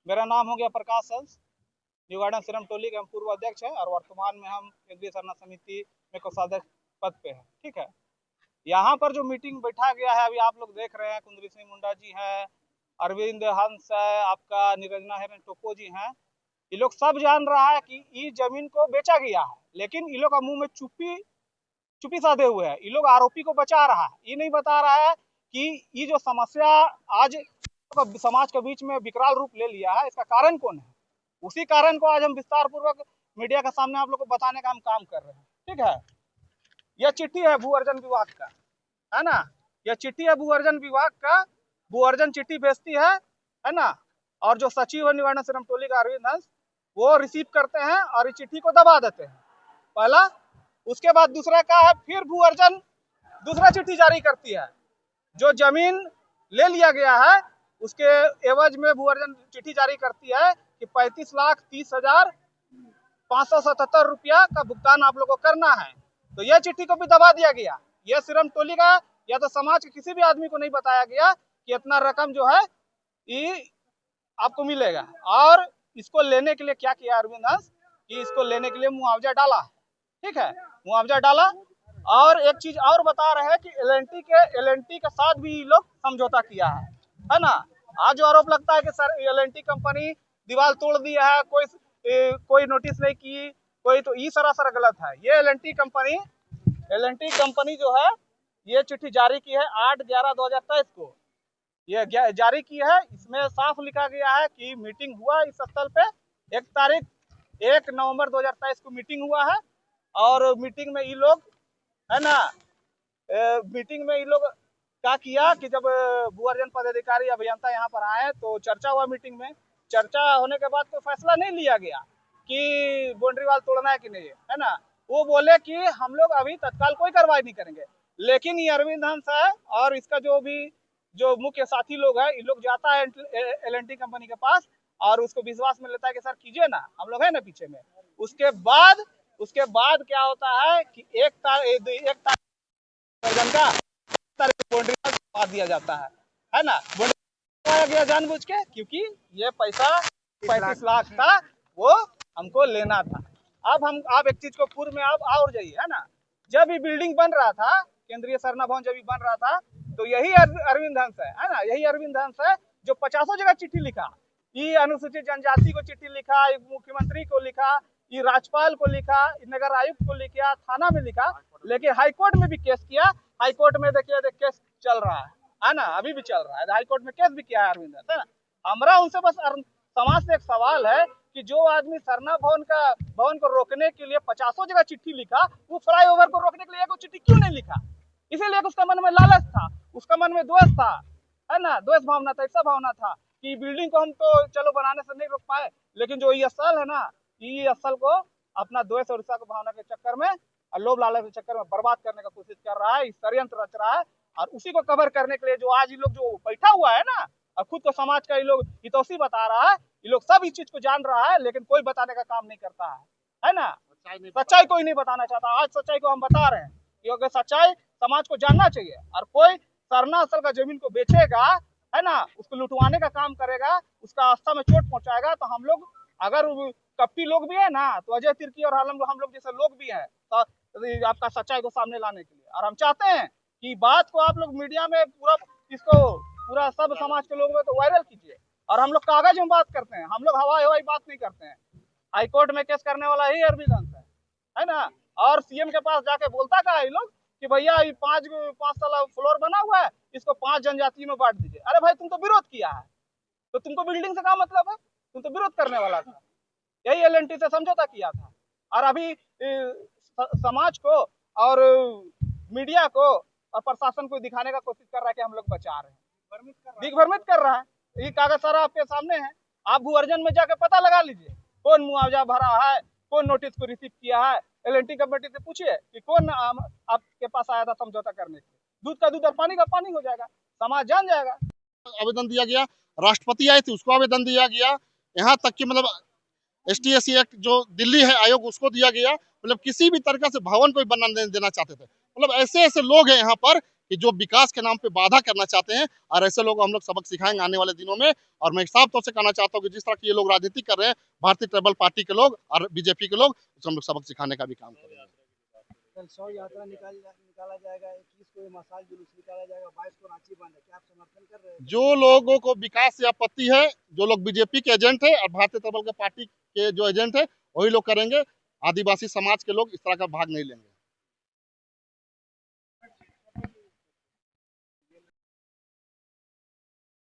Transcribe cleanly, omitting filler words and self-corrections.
मेरा नाम हो गया प्रकाश हंस, न्यू गार्डन सिरम टोली के हम पूर्व अध्यक्ष हैं और वर्तमान में हम केंद्रीय सरना समिति में कोषाध्यक्ष पद पे हैं। ठीक है, यहाँ पर जो मीटिंग बैठा गया है, अभी आप लोग देख रहे हैं, कुंदरी सिंह मुंडा जी हैं, अरविंद हंस है, आपका निरंजना हेरन टोपो जी हैं। ये लोग सब जान रहा है कि ये जमीन को बेचा गया है, लेकिन ये लोग का मुंह में चुप्पी साधे हुए हैं। ये लोग आरोपी को बचा रहा है, ये नहीं बता रहा है कि ये जो समस्या आज समाज के बीच में विकराल रूप ले लिया है, इसका कारण कौन है। उसी कारण को आज हम विस्तार पूर्वक मीडिया के सामने आप लोग को बताने का हम काम कर रहे हैं। ठीक है, यह चिट्ठी है भू अर्जन विभाग का, है ना। यह चिट्ठी है भू अर्जन विभाग का, भू अर्जन चिट्ठी भेजती है ना। और जो सचिव है निवारण सिरम टोली का अरविंद हंस, वो रिसीव करते हैं और इस चिट्ठी को दबा देते हैं, पहला। उसके बाद दूसरा का है, फिर भू अर्जन दूसरा चिट्ठी जारी करती है। जो जमीन ले लिया गया है उसके एवज में भू अर्जन चिट्ठी जारी करती है कि 35,30,577 रुपया का भुगतान आप लोगों को करना है। तो यह चिट्ठी को भी दबा दिया गया। यह सिरम टोली का या तो समाज के किसी भी आदमी को नहीं बताया गया कि इतना रकम जो है ये आपको मिलेगा। और इसको लेने के लिए क्या किया अरविंद हंस, कि इसको लेने के लिए मुआवजा डाला। ठीक है, मुआवजा डाला। और एक चीज और बता रहे हैं कि एल&टी के साथ भी लोग समझौता किया है ना। आज जो आरोप लगता है कि सर एल&टी कंपनी दीवार तोड़ दिया है, कोई नोटिस नहीं की, कोई, तो ये सरासर गलत है। ये एल&टी कंपनी जो है, ये चिट्ठी जारी की है 8/11/2023 को, ये जारी की है। इसमें साफ लिखा गया है कि मीटिंग हुआ इस स्थल पे 1 नवंबर 2023 को मीटिंग हुआ है। और मीटिंग में ये लोग, है ना, मीटिंग में ये लोग क्या किया कि जब भू अर्जन पदाधिकारी अभियंता यहाँ पर आए तो चर्चा हुआ। मीटिंग में चर्चा होने के बाद कोई फैसला नहीं लिया गया कि बाउंड्री वाल तोड़ना है कि नहीं, है ना। वो बोले कि हम लोग अभी तत्काल कोई कार्रवाई नहीं करेंगे। लेकिन ये अरविंद हंस है और इसका जो मुख्य साथी लोग है, ये लोग जाता है एल&टी कंपनी के पास और उसको विश्वास में लेता है कि सर कीजिए ना, हम लोग है ना पीछे में। उसके बाद क्या होता है कि एक तारीख का बाउंड्री दबा दिया जाता है ना। बाउंड्री गया जानबूझ के, क्योंकि ये पैसा 35 लाख था, वो हमको लेना था। अब आप एक चीज को पूर्व में आप और जाइए, है ना। जब ये बिल्डिंग बन रहा था, केंद्रीय सरना भवन जब बन रहा था, तो यही अरविंद हंस है ना, यही अरविंद हंस है जो 50 जगह चिट्ठी लिखा। ये अनुसूचित जनजाति को चिट्ठी लिखा, मुख्यमंत्री को लिखा, ये राज्यपाल को लिखा, नगर आयुक्त को लिखा, थाना में लिखा, लेकिन हाईकोर्ट में भी केस किया। हाईकोर्ट में देखिए केस चल रहा है ना, अभी भी चल रहा है। हाईकोर्ट में केस भी किया है अरविंद हंस, है ना। हमारा उनसे बस समाज से एक सवाल है कि जो आदमी सरना भवन को रोकने के लिए 50 जगह चिट्ठी लिखा, वो फ्लाईओवर को रोकने के लिए एक चिट्ठी क्यों नहीं लिखा। इसीलिए उसका मन में लालच था, उसका मन में द्वेष था, है ना, द्वेष भावना था, ऐसा भावना था कि बिल्डिंग को हम तो चलो बनाने से नहीं रोक पाए, लेकिन जो ये स्थल है ना, ये स्थल को अपना द्वेष और ईर्ष्या भावना के चक्कर में और लोभ लालच के चक्कर में बर्बाद करने का कोशिश कर रहा है, षड्यंत्र रच रहा है। और उसी को कवर करने के लिए जो आज ये लोग जो बैठा हुआ है ना, और खुद को समाज का ये लोग हितैषी बता रहा है, ये लोग सब इस चीज को जान रहा है, लेकिन कोई बताने का काम नहीं करता है ना। सच्चाई कोई नहीं बताना चाहता। आज सच्चाई को हम बता रहे हैं, क्योंकि सच्चाई समाज को जानना चाहिए। और कोई सरना स्थल का जमीन को बेचेगा, है ना, उसको लुटवाने का काम करेगा, उसका आस्था में चोट पहुंचाएगा, तो हम लोग, अगर कपटी लोग भी है ना, तो अजय तिर्की और हम लोग जैसे लोग भी हैं, तो आपका सच्चाई को सामने लाने के लिए। और हम चाहते हैं कि बात को आप लोग मीडिया में पूरा सब समाज के लोगों में तो वायरल कीजिए। और हम लोग कागज में बात करते हैं, हम लोग हवाई बात नहीं करते हैं। हाईकोर्ट में केस करने वाला ही अरविंद हंस है ना। और सीएम के पास जाके बोलता का ये लोग कि भैया ये 5 साल फ्लोर बना हुआ है, इसको 5 जनजातियों में बांट दीजिए। अरे भाई, तुम तो विरोध किया है, तो तुमको बिल्डिंग से क्या मतलब है, तुम तो विरोध करने वाला था। यही एल&टी से समझौता किया था। और अभी समाज को और मीडिया को और प्रशासन को दिखाने का कोशिश कर रहा है कि हम लोग बचा रहे हैं, दिग्भ्रमित कर रहा है। ये कागज सारा आपके सामने है, आप भू अर्जन में जाके पता लगा लीजिए कौन मुआवजा भरा है, कौन नोटिस को रिसीव किया है। एल&टी कमेटी से पूछिए कि कौन आपके पास आया था समझौता करने के लिए। दूध का दूध और पानी का पानी हो जाएगा, समाज जान जाएगा। आवेदन दिया गया, राष्ट्रपति आए थे उसको आवेदन दिया गया, यहाँ तक कि मतलब ST/SC एक्ट जो दिल्ली है आयोग उसको दिया गया। मतलब किसी भी तरीके से भवन कोई बना नहीं देना चाहते थे। मतलब ऐसे लोग हैं यहाँ पर कि जो विकास के नाम पे वादा करना चाहते हैं, और ऐसे लोगों को हम लोग सबक सिखाएंगे आने वाले दिनों में। और मैं साफ तौर से कहना चाहता हूँ कि जिस तरह की ये लोग राजनीति कर रहे हैं, भारतीय ट्राइबल पार्टी के लोग और बीजेपी के लोग, उसको हम लोग सबक सिखाने का भी काम करेंगे। कल 100 यात्रा निकाला जाएगा, 21 को मशाल जुलूस निकाला जाएगा, 22 को रांची बंद है, क्या आप समर्थन कर रहे हैं? जो लोगों को विकास से आपत्ति है, जो लोग बीजेपी के एजेंट है और भारतीय ट्राइबल के पार्टी के जो एजेंट है, वही लोग करेंगे। आदिवासी समाज के लोग इस तरह का भाग नहीं लेंगे।